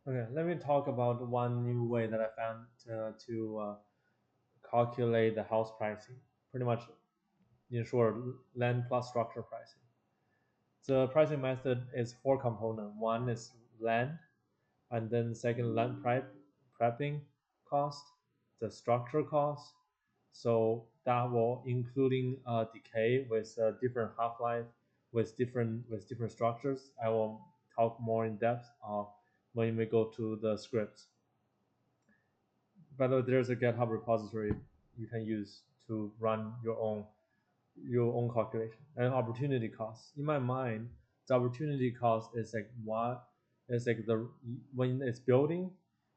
Okay, let me talk about one new way that I found to calculate the house pricing. Pretty much, in short, land plus structure pricing. The pricing method is four component. One is land, and then second prepping cost, the structure cost. So that will including decay with different half life, with different structures. I will talk more in depth when we go to the scripts. By the way, there's a GitHub repository you can use to run your own calculation and opportunity cost. In my mind, the opportunity cost is like what is like the when it's building,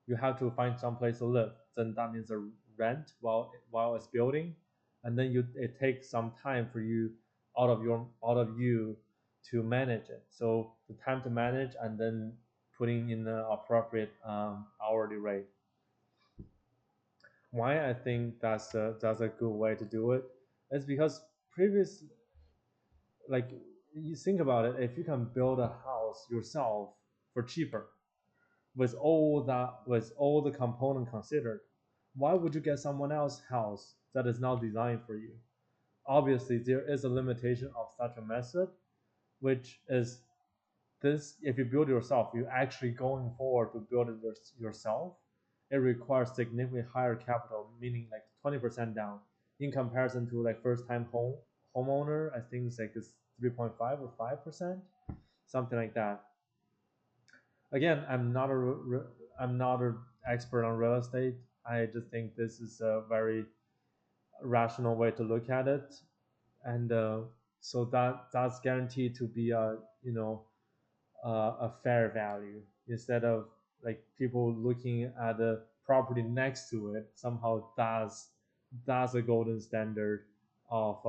you have to find some place to live. Then that means the rent while it's building, and then it takes some time for you out of you to manage it. So the time to manage and then putting in the appropriate hourly rate. Why I think that's a good way to do it is because previous, like, you think about it, if you can build a house yourself for cheaper with all the component considered, why would you get someone else's house that is not designed for you? Obviously there is a limitation of such a method, which is this: if you build yourself, you actually going forward to build it yourself, it requires significantly higher capital, meaning like 20% down, in comparison to like first time homeowner. I think it's 3.5 or 5%, something like that. Again, I'm not an expert on real estate. I just think this is a very rational way to look at it, and so that's guaranteed to be a fair value, instead of like people looking at the property next to it. Somehow that's a golden standard of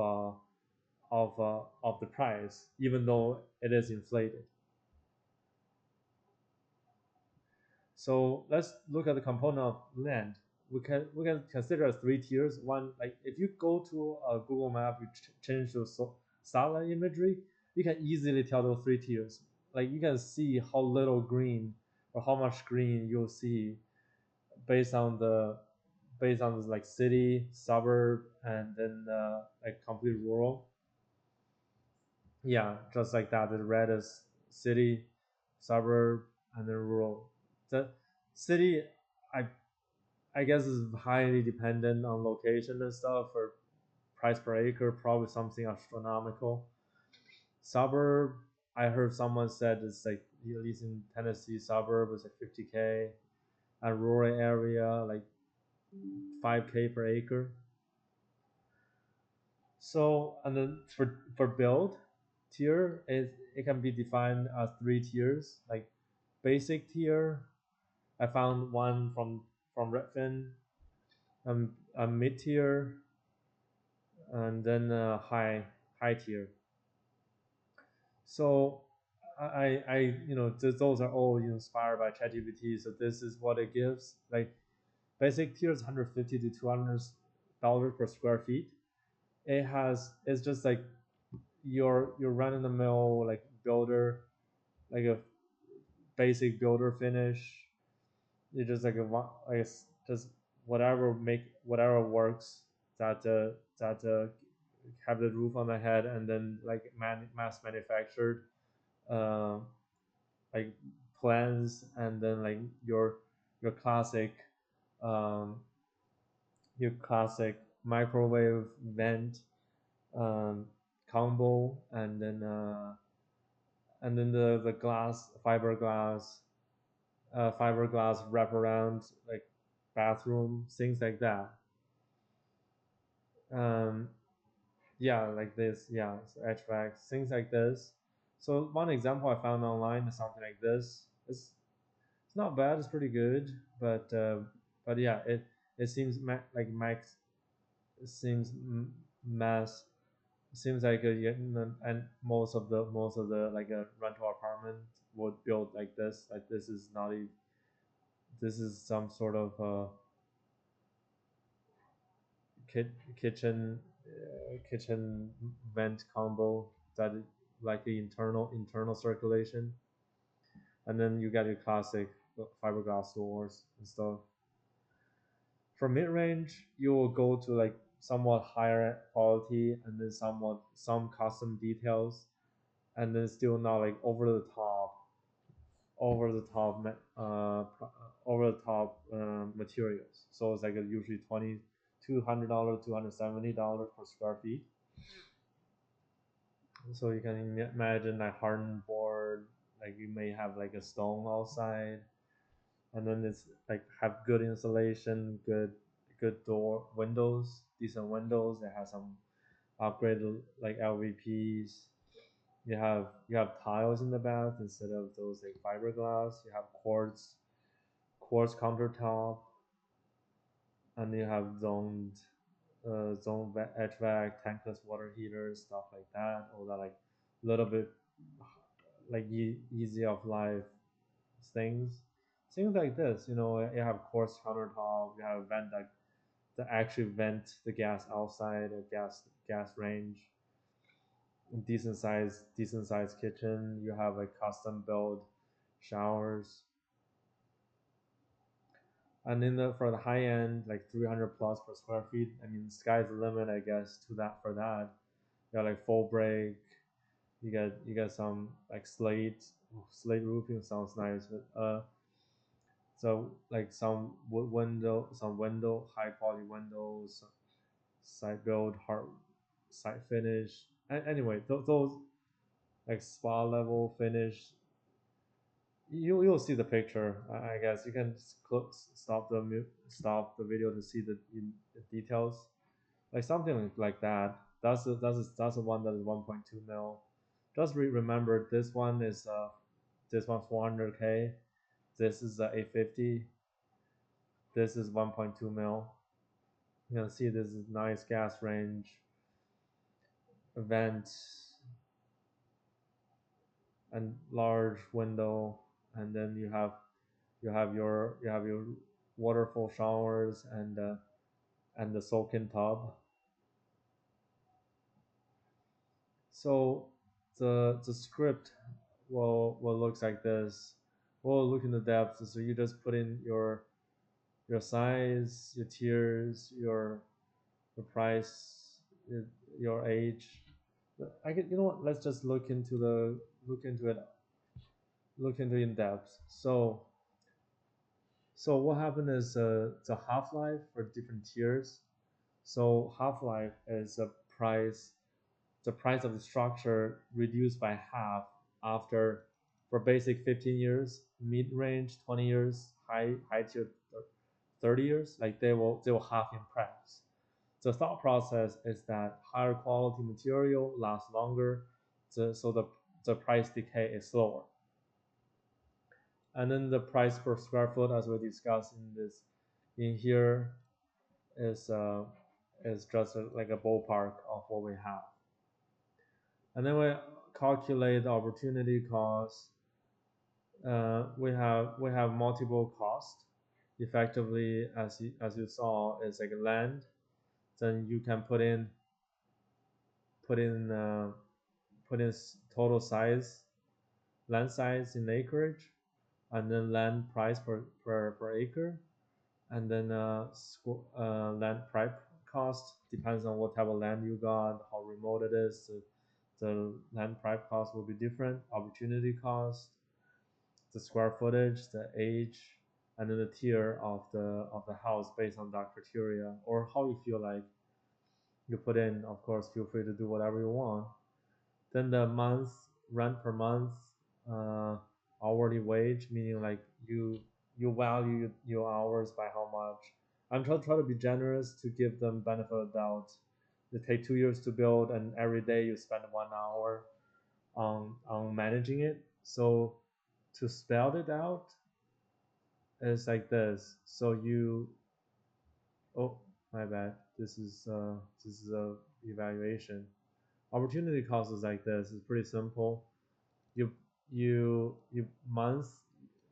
the price, even though it is inflated. So let's look at the component of land. We can consider as three tiers. One, like if you go to a Google map, you change to satellite imagery, you can easily tell those three tiers. Like you can see how little green or how much green you'll see based on the like city, suburb, and then like complete rural. Yeah, just like that. The red is city, suburb, and then rural. The city, I I guess, is highly dependent on location and stuff. For price per acre, probably something astronomical. Suburb, I heard someone said it's like, at least in Tennessee, suburb is like 50K, and rural area like 5K per acre. So, and then for build tier, it can be defined as three tiers. Like basic tier, I found one from Redfin, a mid tier, and then a high tier. So I those are all inspired by ChatGPT. So this is what it gives. Like basic tier is 150 to $200 per square feet. It's just like your run of the mill like builder, like a basic builder finish. You just like just whatever works, that have the roof on the head, and then like mass manufactured, uh, like plans, and then like your classic um, your classic microwave vent, um, combo, and then the fiberglass wraparound, like bathroom, things like that. Um, yeah, like this. Yeah, so HVAC, things like this. So one example I found online is something like this. It's not bad. It's pretty good, but yeah, it seems like max. It seems mass. It seems like yeah, and most of the like a rental apartment would build like this. Like this is not even. This is some sort of kitchen vent combo that like the internal circulation, and then you got your classic. fiberglass doors and stuff. For mid-range, you will go to like somewhat higher quality and then some custom details, and then still not like over the top over the top materials. So it's like usually $2,200, $270 per square feet. So you can imagine like hardened board, like you may have like a stone outside, and then it's like have good insulation, good door windows, decent windows. They have some upgraded like LVPs. You have tiles in the bath instead of those like fiberglass. You have quartz countertop, and you have zone HVAC, tankless water heaters, stuff like that. All that like little bit like easy of life things. Things like this, you have quartz countertop, you have vent that actually vent the gas outside, a gas range, decent size kitchen. You have a custom built showers, and in the for the high end, like 300 plus per square feet. I mean, sky's the limit, I guess, to that for that. You got like full break. You got some like slate roofing sounds nice, but so like some high quality windows, site build, hard site finish. Anyway, those like spa level finish. You'll see the picture. I guess you can stop the video to see the details. Like something like that. That's the one that is 1.2 mil. Just remember this one's 400K. This is 850. This is 1.2 mil. You can see this is nice gas range, vent, and large window, and then you have your waterfall showers and the soak-in tub. So the script will looks like this. We'll look in the depth. So you just put in your size, your tiers, your price, your age. You know what? Let's just look into it, look into in depth. So what happened is the half life for different tiers. So half life is the price of the structure reduced by half after for basic 15 years, mid range 20 years, high tier 30 years. Like they will half in price. The thought process is that higher quality material lasts longer, so the price decay is slower. And then the price per square foot, as we discussed in here, is just like a ballpark of what we have. And then we calculate the opportunity cost. We have multiple costs. Effectively, as you saw, is like land. Then you can put in uh, put in total size, land size in acreage, and then land price per acre, and then land price cost depends on what type of land you got, how remote it is. The land price cost will be different. Opportunity cost, the square footage, the age, and then the tier of the house based on that criteria or how you feel like you put in. Of course, feel free to do whatever you want. Then the month rent per month, uh, hourly wage, meaning like you value your hours by how much. I'm try to be generous to give them benefit of doubt. It take 2 years to build, and every day you spend 1 hour on managing it. So to spell it out, it's like this. So oh, my bad. This is a evaluation. Opportunity cost is like this. It's pretty simple. You you month.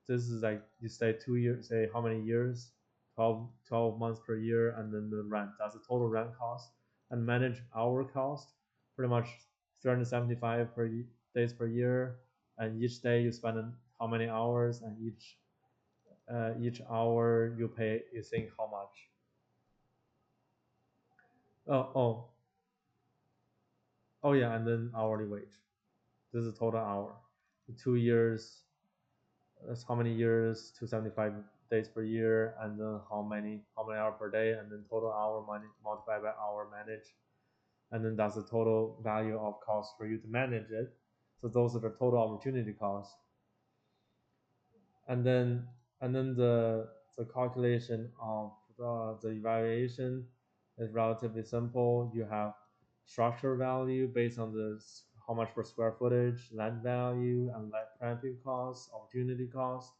This is like you stay 2 years. Say how many years? 12 months per year, and then the rent. That's the total rent cost. And manage hour cost. Pretty much 375 days per year, and each day you spend how many hours, and each hour you pay, you think how much? Oh, oh, oh yeah, and then hourly wage. This is total hour. 2 years, that's how many years? 275 days per year, and then how many hours per day, and then total hour money multiplied by hour managed, and then that's the total value of cost for you to manage it. So those are the total opportunity costs. And then the calculation of the evaluation is relatively simple. You have structure value based on the how much per square footage, land value, and land planting cost, opportunity cost,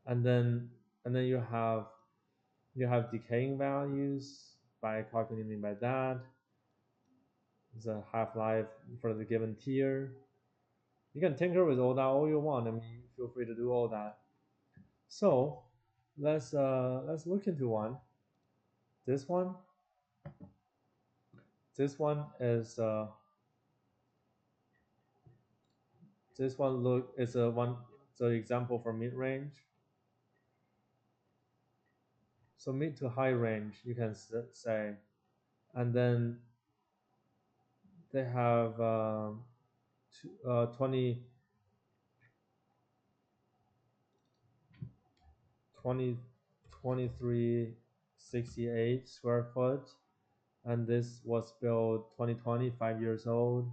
and then you have decaying values by calculating by that the half life for the given tier. You can tinker with all that all you want. I mean, feel free to do all that. So let's look into one. This one this one is this one look is a one the example for mid range. So mid to high range you can say, and then they have 20 20 2368 square foot, and this was built 2020, 5 years old.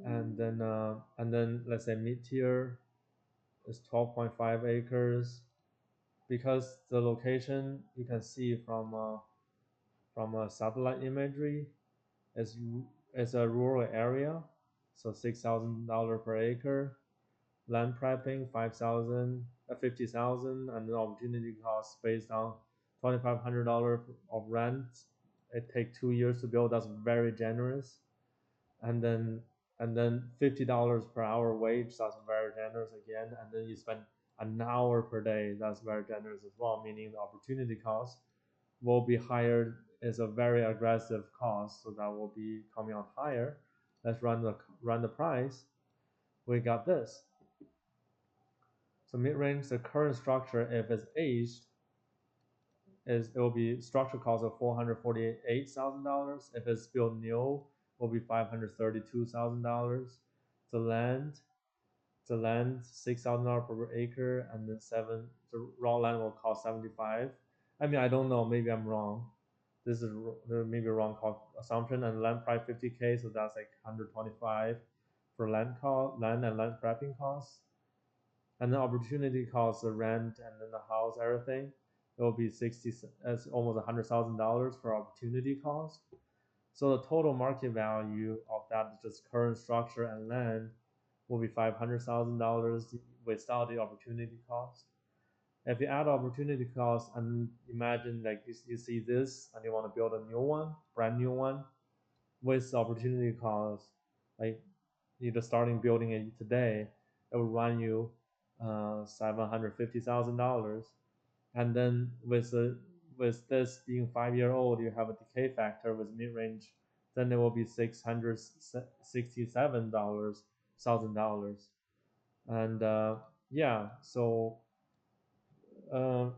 And then let's say mid tier is 12.5 acres. Because the location you can see from a satellite imagery is a rural area, so $6,000 per acre. Land prepping 5,000, 50,000, and the opportunity cost based on $2,500 of rent. It takes 2 years to build. That's very generous. And then $50 per hour wage. That's very generous again. And then you spend an hour per day. That's very generous as well. Meaning the opportunity cost will be higher. Is a very aggressive cost, so that will be coming out higher. Let's run the price. We got this. So mid-range, the current structure, if it's aged, it will be structure cost of $448,000. If it's built new, will be $532,000. The land, $6,000 per acre, and then the raw land will cost 75. I mean, I don't know. Maybe I'm wrong. This is maybe a wrong assumption. And land price 50K, so that's like 125 for land and land prepping costs. And then opportunity cost, the rent, and then the house, everything, it will be 60. It's almost $100,000 for opportunity cost. So the total market value of that just current structure and land will be $500,000 without the opportunity cost. If you add opportunity cost and imagine like you see this and you want to build a new one, brand new one, with opportunity cost, like you're just starting building it today, it will run you $750,000. And then with this being 5 year old, you have a decay factor with mid range, then it will be $667,000. And yeah, so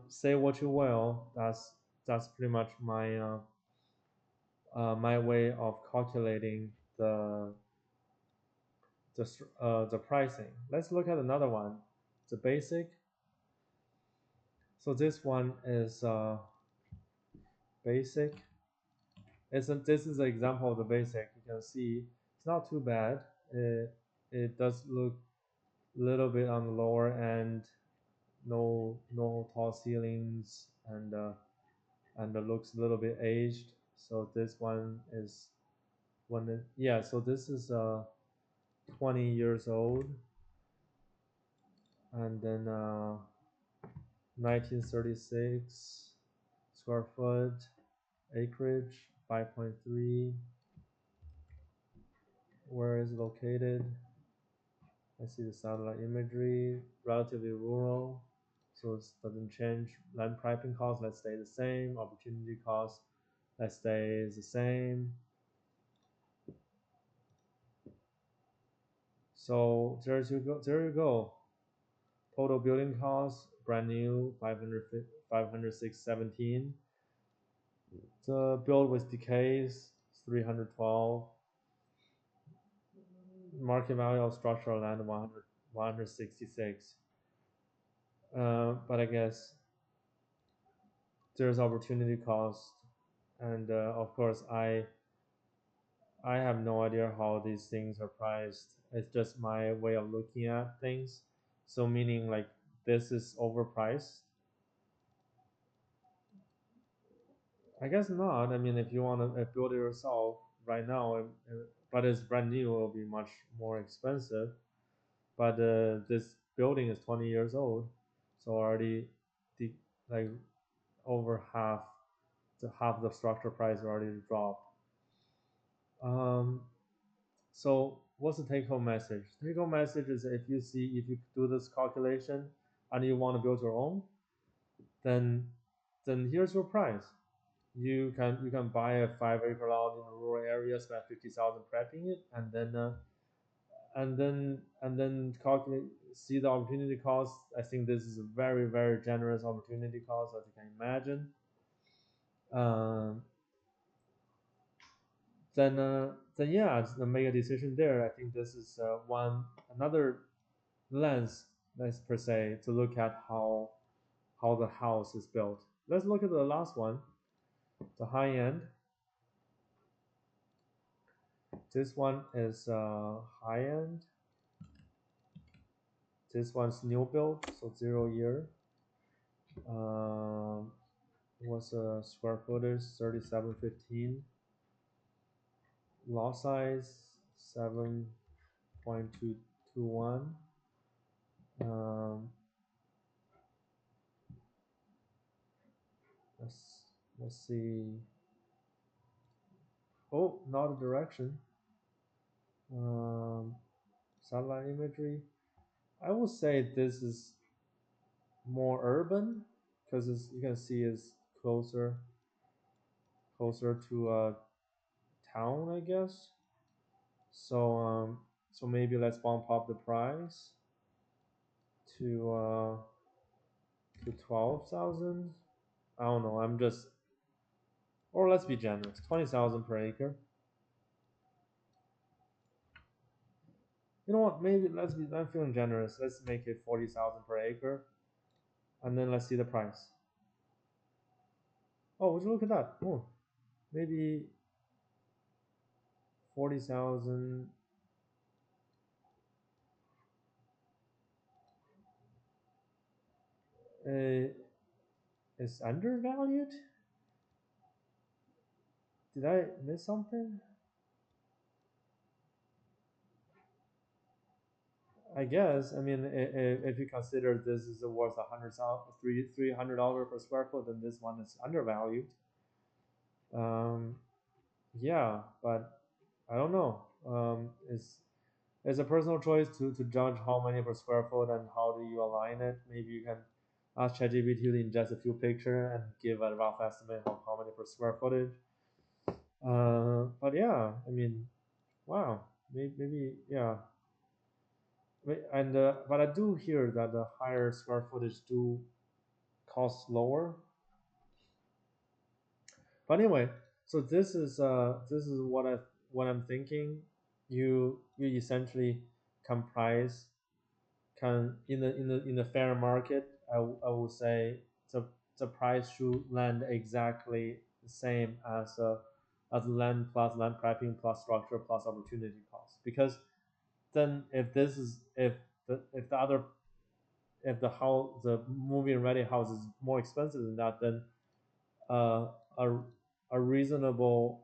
say what you will. That's pretty much my way of calculating the pricing. Let's look at another one, the basic. So this one is basic. This is an example of the basic. You can see it's not too bad. It does look a little bit on the lower end. No tall ceilings, and it looks a little bit aged. So this one is yeah. So this is 20 years old, and then 1936 square foot, acreage 5.3. Where is it located? I see the satellite imagery, relatively rural, so it doesn't change. Land pricing cost, let's stay the same. Opportunity cost, let's stay the same. So there you go. Total building cost, brand new, 506.17. The build with decays, 312. Market value of structural land, 166. But I guess there's opportunity cost, and of course, I have no idea how these things are priced. It's just my way of looking at things. So meaning like this is overpriced. I guess not. I mean, if you want to build it yourself right now, but it's brand new, it will be much more expensive. But this building is 20 years old, so already the like over half the structure price already dropped. Um, so what's the take home message? Take home message is if you do this calculation and you want to build your own, then here's your price. You can buy a 5 acre lot in a rural area, spend 50,000 prepping it, and then calculate see the opportunity cost. I think this is a very very generous opportunity cost, as you can imagine. Um, then yeah, just make a decision there. I think this is one another lens, let's per se, to look at how the house is built. Let's look at the last one, the high end. This one is high end. This one's new build, so 0 year. Um, was a square footage 3715. Lot size 7.221. Um, let's let's see. Oh, not a direction. Um, Satellite imagery. I would say this is more urban because you can see it's closer to a town, I guess. So maybe let's bump up the price to 12,000. I don't know. Or let's be generous, 20,000 per acre. You know what? Maybe let's be. I'm feeling generous. Let's make it 40,000 per acre, and then let's see the price. Oh, would you look at that? Oh, maybe 40,000. Uh, is undervalued? Did I miss something? I guess. I mean, if you consider this is worth $300 per square foot, then this one is undervalued. Um, yeah, but I don't know. It's a personal choice to judge how many per square foot and how do you align it. Maybe you can ask ChatGPT to ingest a few pictures and give a rough estimate of how many per square footage. But yeah, I mean, wow, maybe yeah. And but I do hear that the higher square footage do cost lower. But anyway, so this is what I'm thinking. You essentially can price can in the fair market. I would say the price should land exactly the same as land plus land prepping plus structure plus opportunity cost, because then if the other if the house the moving ready house is more expensive than that, then uh, a a reasonable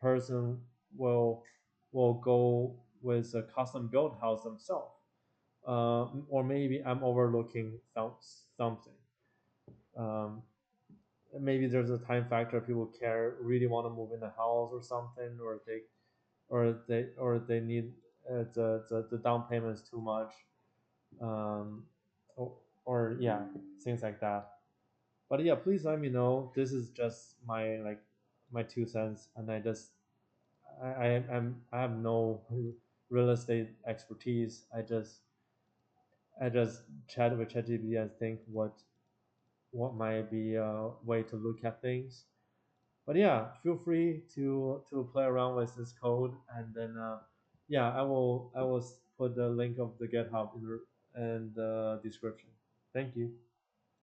person will go with a custom built house themselves. Or maybe I'm overlooking something. Um, Maybe there's a time factor. People care, really want to move in the house or something, or they need the down payment is too much. Um, or yeah, things like that. But yeah, please let me know. This is just my 2 cents, and I have no real estate expertise. I just chat with ChatGPT and think what might be a way to look at things. But yeah, feel free to play around with this code, and then yeah, I will put the link of the GitHub in the description. Thank you.